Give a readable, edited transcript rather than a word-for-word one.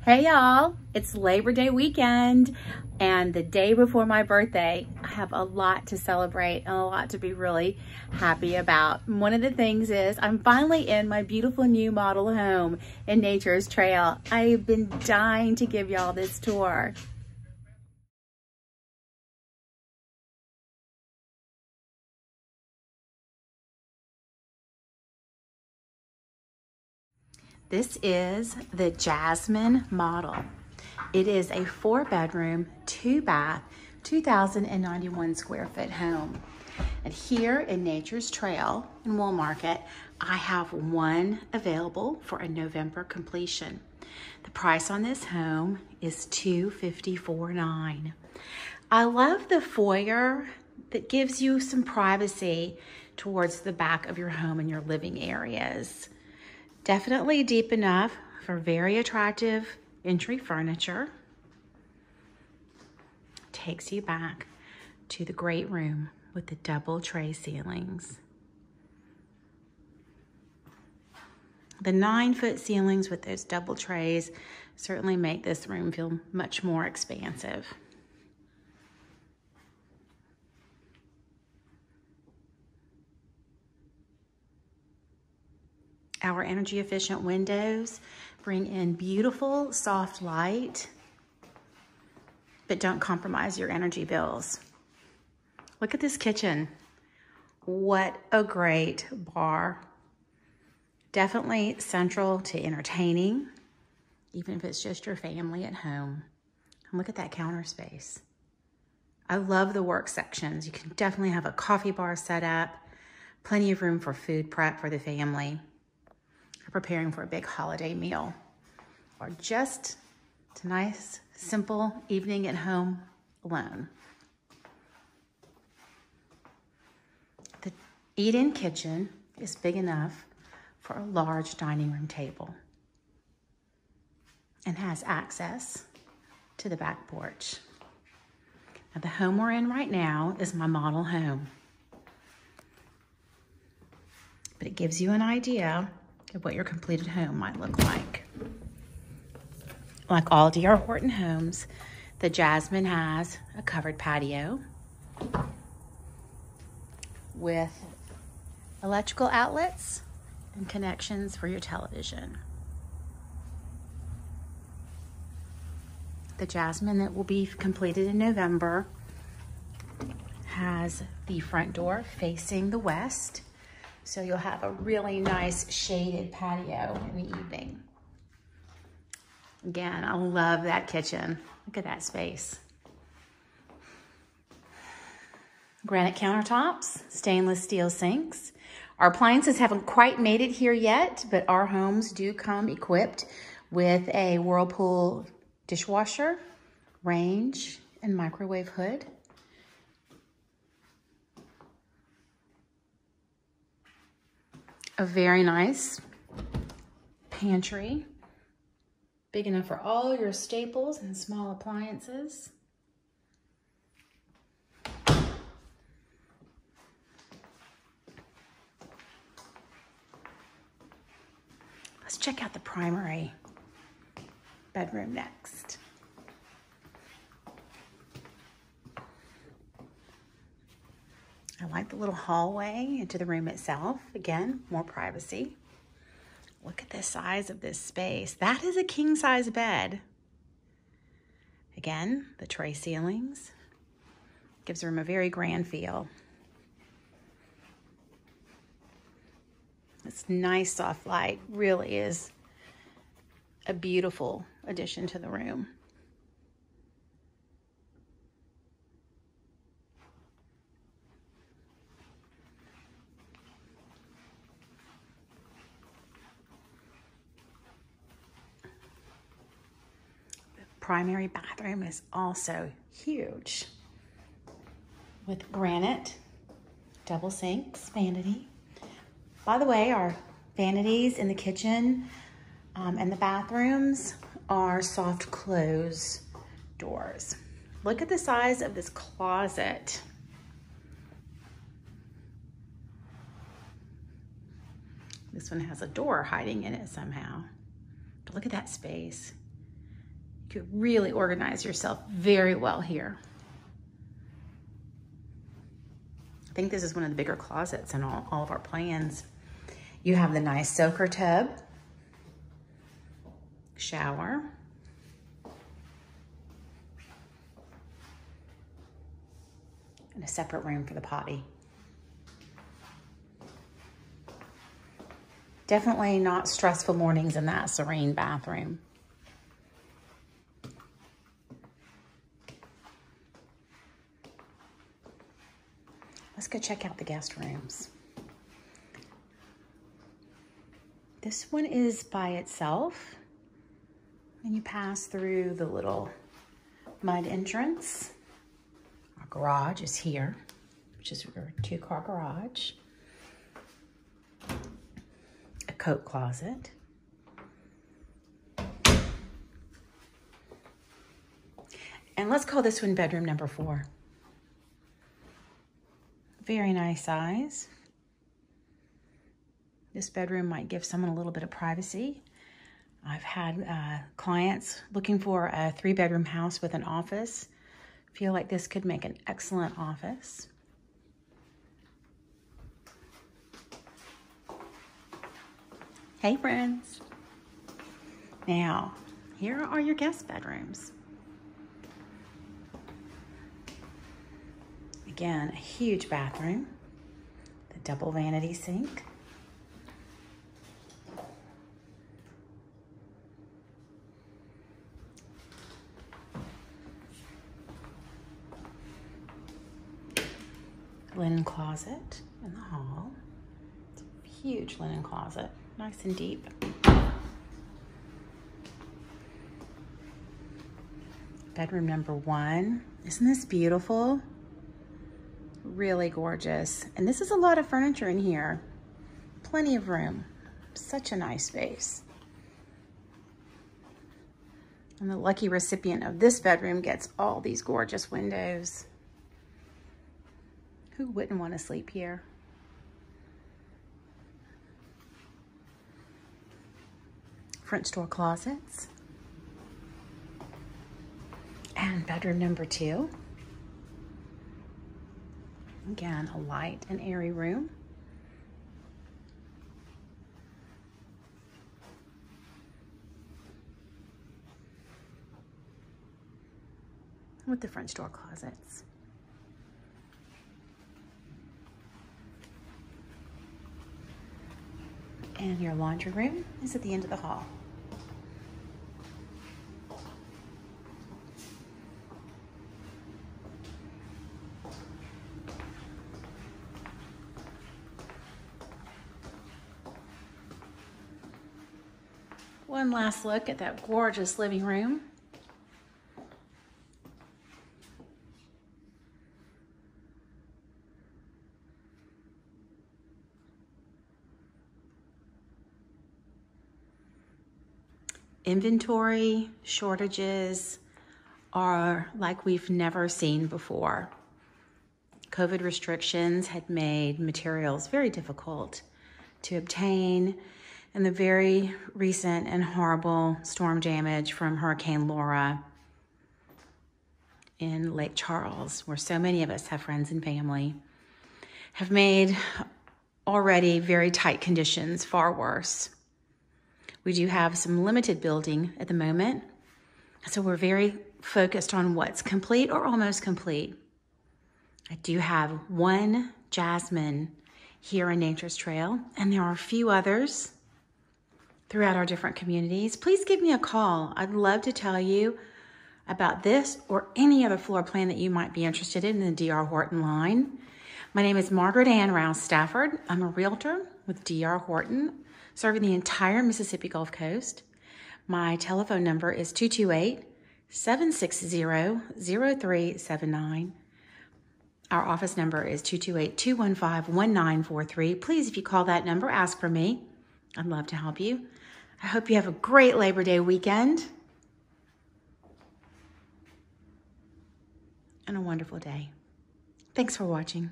Hey y'all, it's Labor Day weekend and the day before my birthday. I have a lot to celebrate and a lot to be really happy about. One of the things is I'm finally in my beautiful new model home in Nature's Trail. I've been dying to give y'all this tour. This is the Jasmine model. It is a 4-bedroom, 2-bath, 2,091 square foot home. And here in Nature's Trail in Woolmarket, I have one available for a November completion. The price on this home is $254,900. I love the foyer that gives you some privacy towards the back of your home and your living areas. Definitely deep enough for very attractive entry furniture. Takes you back to the great room with the double tray ceilings. The 9-foot ceilings with those double trays certainly make this room feel much more expansive. Our energy efficient windows bring in beautiful soft light, but don't compromise your energy bills. Look at this kitchen. What a great bar. Definitely central to entertaining, even if it's just your family at home. And look at that counter space. I love the work sections. You can definitely have a coffee bar set up, plenty of room for food prep for the family, preparing for a big holiday meal, or just a nice, simple evening at home alone. The eat-in kitchen is big enough for a large dining room table and has access to the back porch. Now, the home we're in right now is my model home, but it gives you an idea of what your completed home might look like. Like all DR Horton homes, the Jasmine has a covered patio with electrical outlets and connections for your television. The Jasmine that will be completed in November has the front door facing the west, so you'll have a really nice shaded patio in the evening. Again, I love that kitchen. Look at that space. Granite countertops, stainless steel sinks. Our appliances haven't quite made it here yet, but our homes do come equipped with a Whirlpool dishwasher, range, and microwave hood. A very nice pantry, big enough for all your staples and small appliances. Let's check out the primary bedroom next. I like the little hallway into the room itself. Again, more privacy. Look at the size of this space. That is a king-size bed. Again, the tray ceilings. Gives the room a very grand feel. This nice soft light really is a beautiful addition to the room. Primary bathroom is also huge with granite, double sinks, vanity. By the way, our vanities in the kitchen and the bathrooms are soft close doors. Look at the size of this closet. This one has a door hiding in it somehow. But look at that space. You could really organize yourself very well here. I think this is one of the bigger closets in all of our plans. You have the nice soaker tub, shower, and a separate room for the potty. Definitely not stressful mornings in that serene bathroom. Let's go check out the guest rooms. This one is by itself, and you pass through the little mud entrance. Our garage is here, which is your 2-car garage. A coat closet. And let's call this one bedroom number 4. Very nice size. This bedroom might give someone a little bit of privacy. I've had clients looking for a 3-bedroom house with an office. Feel like this could make an excellent office. Hey friends. Now, here are your guest bedrooms. Again, a huge bathroom, the double vanity sink. Linen closet in the hall. It's a huge linen closet, nice and deep. Bedroom number 1. Isn't this beautiful? Really gorgeous. And this is a lot of furniture in here. Plenty of room. Such a nice space. And the lucky recipient of this bedroom gets all these gorgeous windows. Who wouldn't want to sleep here? French door closets. And bedroom number 2. Again, a light and airy room. With the French door closets. And your laundry room is at the end of the hall. One last look at that gorgeous living room. Inventory shortages are like we've never seen before. COVID restrictions had made materials very difficult to obtain, and the very recent and horrible storm damage from Hurricane Laura in Lake Charles, where so many of us have friends and family, have made already very tight conditions far worse. We do have some limited building at the moment, so we're very focused on what's complete or almost complete. I do have one Jasmine here in Nature's Trail, and there are a few others throughout our different communities. Please give me a call. I'd love to tell you about this or any other floor plan that you might be interested in the DR Horton line. My name is Margaret Rouse Stafford. I'm a realtor with DR Horton, serving the entire Mississippi Gulf Coast. My telephone number is 228-760-0379. Our office number is 228-215-1943. Please, if you call that number, ask for me. I'd love to help you. I hope you have a great Labor Day weekend and a wonderful day. Thanks for watching.